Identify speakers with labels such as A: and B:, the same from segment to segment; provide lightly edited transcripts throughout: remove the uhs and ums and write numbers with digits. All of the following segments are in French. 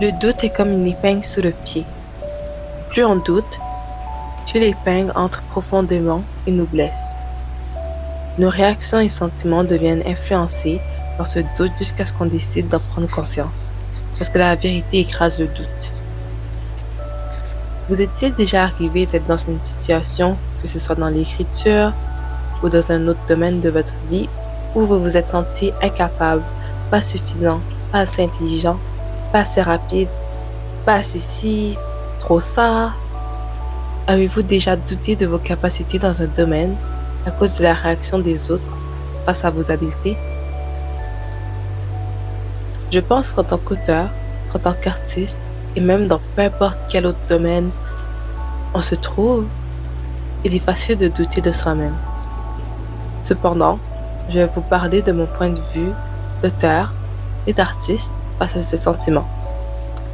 A: Le doute est comme une épingle sous le pied. Plus on doute, plus l'épingle entre profondément et nous blesse. Nos réactions et sentiments deviennent influencés par ce doute jusqu'à ce qu'on décide d'en prendre conscience, parce que la vérité écrase le doute. Vous est-il déjà arrivé d'être dans une situation, que ce soit dans l'écriture ou dans un autre domaine de votre vie, où vous vous êtes senti incapable, pas suffisant, pas assez intelligent, pas assez rapide, pas assez ci, trop ça? Avez-vous déjà douté de vos capacités dans un domaine à cause de la réaction des autres face à vos habiletés? Je pense qu'en tant qu'auteur, qu'en tant qu'artiste, et même dans peu importe quel autre domaine on se trouve, il est facile de douter de soi-même. Cependant, je vais vous parler de mon point de vue d'auteur et d'artiste face à ce sentiment.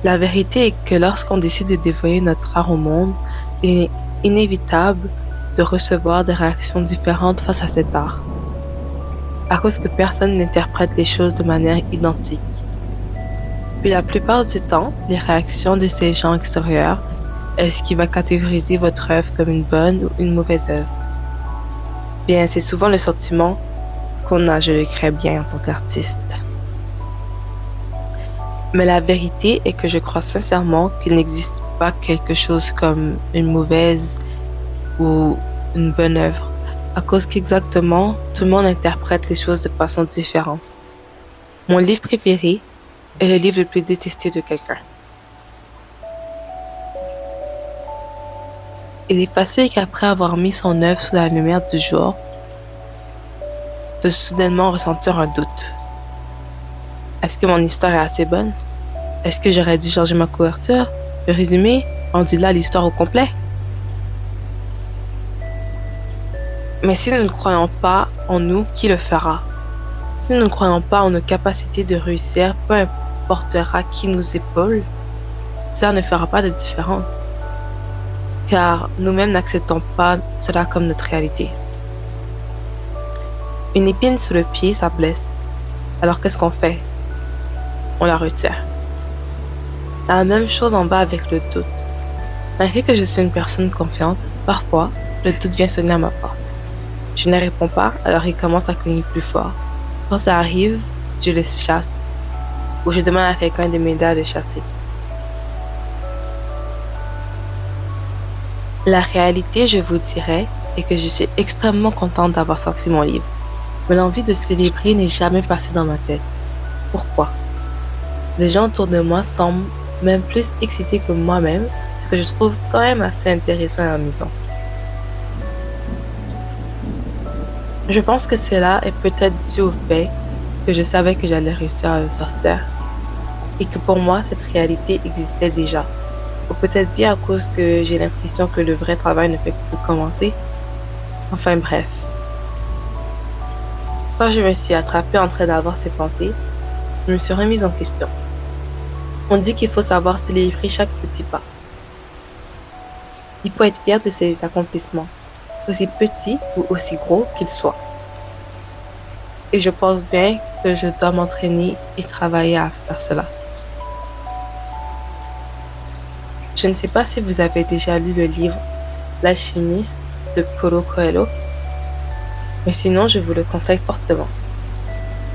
A: La vérité est que lorsqu'on décide de dévoiler notre art au monde, il est inévitable de recevoir des réactions différentes face à cet art, à cause que personne n'interprète les choses de manière identique. Puis la plupart du temps, les réactions de ces gens extérieurs est ce qui va catégoriser votre œuvre comme une bonne ou une mauvaise œuvre. Bien, c'est souvent le sentiment qu'on a, je le crée bien en tant qu'artiste. Mais la vérité est que je crois sincèrement qu'il n'existe pas quelque chose comme une mauvaise ou une bonne œuvre, à cause qu'exactement, tout le monde interprète les choses de façon différente. Mon livre préféré est le livre le plus détesté de quelqu'un. Il est facile qu'après avoir mis son œuvre sous la lumière du jour, de soudainement ressentir un doute. Est-ce que mon histoire est assez bonne? Est-ce que j'aurais dû changer ma couverture? Le résumé? On dit là l'histoire au complet? Mais si nous ne croyons pas en nous, qui le fera? Si nous ne croyons pas en nos capacités de réussir, peu importera qui nous épaule, cela ne fera pas de différence. Car nous-mêmes n'acceptons pas cela comme notre réalité. Une épine sous le pied, ça blesse. Alors qu'est-ce qu'on fait? On la retire. La même chose en bas avec le doute. Malgré que je suis une personne confiante, parfois, le doute vient sonner à ma porte. Je ne réponds pas, alors il commence à cogner plus fort. Quand ça arrive, je le chasse, ou je demande à quelqu'un de m'aider à le chasser. La réalité, je vous dirais, est que je suis extrêmement contente d'avoir sorti mon livre. Mais l'envie de célébrer n'est jamais passée dans ma tête. Pourquoi? Les gens autour de moi semblent même plus excités que moi-même, ce que je trouve quand même assez intéressant et amusant. Je pense que cela est peut-être dû au fait que je savais que j'allais réussir à le sortir et que pour moi, cette réalité existait déjà. Ou peut-être bien à cause que j'ai l'impression que le vrai travail ne fait que commencer. Enfin bref. Quand je me suis attrapée en train d'avoir ces pensées, je me suis remise en question. On dit qu'il faut savoir célébrer chaque petit pas. Il faut être fier de ses accomplissements, aussi petits ou aussi gros qu'ils soient. Et je pense bien que je dois m'entraîner et travailler à faire cela. Je ne sais pas si vous avez déjà lu le livre L'Alchimiste de Paulo Coelho, mais sinon je vous le conseille fortement.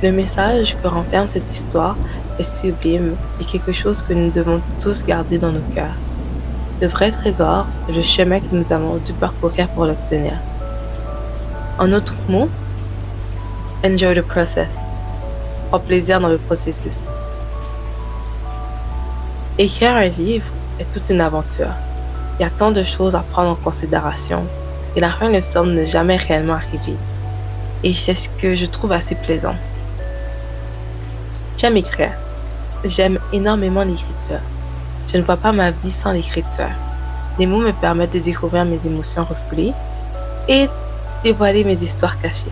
A: Le message que renferme cette histoire est sublime et quelque chose que nous devons tous garder dans nos cœurs. Le vrai trésor est le chemin que nous avons dû parcourir pour l'obtenir. En d'autres mots, enjoy the process. Prends plaisir dans le processus. Écrire un livre est toute une aventure. Il y a tant de choses à prendre en considération et la fin ne semble ne jamais réellement arriver. Et c'est ce que je trouve assez plaisant. J'aime écrire. J'aime énormément l'écriture. Je ne vois pas ma vie sans l'écriture. Les mots me permettent de découvrir mes émotions refoulées et dévoiler mes histoires cachées.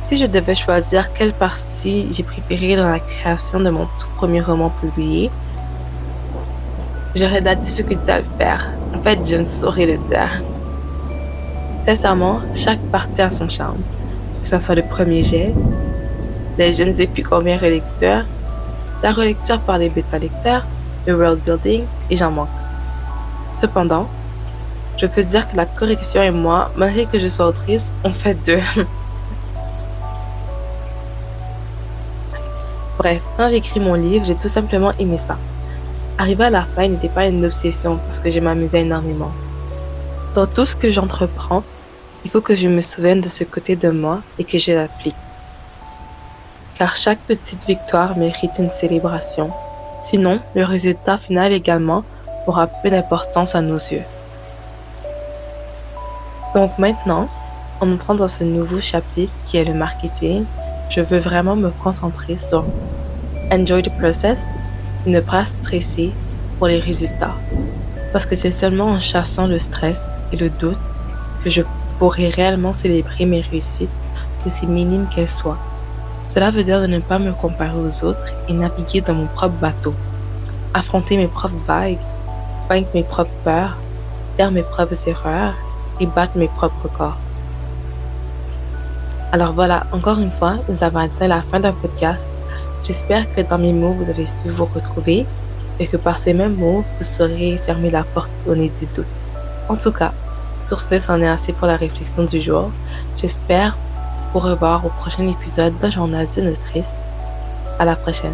A: Si je devais choisir quelle partie j'ai préférée dans la création de mon tout premier roman publié, j'aurais de la difficulté à le faire. En fait, je ne saurais le dire. Sincèrement, chaque partie a son charme. Que ce soit le premier jet, les je ne sais plus combien relectures, la relecture par les bêta-lecteurs, le world building et j'en manque. Cependant, je peux dire que la correction et moi, malgré que je sois autrice, on fait deux. Bref, quand j'écris mon livre, j'ai tout simplement aimé ça. Arriver à la fin n'était pas une obsession parce que je m'amusais énormément. Dans tout ce que j'entreprends, il faut que je me souvienne de ce côté de moi et que je l'applique. Car chaque petite victoire mérite une célébration. Sinon, le résultat final également aura peu d'importance à nos yeux. Donc maintenant, en entrant dans ce nouveau chapitre qui est le marketing, je veux vraiment me concentrer sur enjoy the process et ne pas stresser pour les résultats. Parce que c'est seulement en chassant le stress et le doute que je pourrai réellement célébrer mes réussites, aussi minimes qu'elles soient. Cela veut dire de ne pas me comparer aux autres et naviguer dans mon propre bateau. Affronter mes propres vagues, vaincre mes propres peurs, faire mes propres erreurs et battre mes propres records. Alors voilà, encore une fois, nous avons atteint la fin d'un podcast. J'espère que dans mes mots, vous avez su vous retrouver et que par ces mêmes mots, vous saurez fermer la porte au nez du doute. En tout cas, sur ce, c'en est assez pour la réflexion du jour. J'espère vous revoir au prochain épisode de Journal d'une autrice. À la prochaine.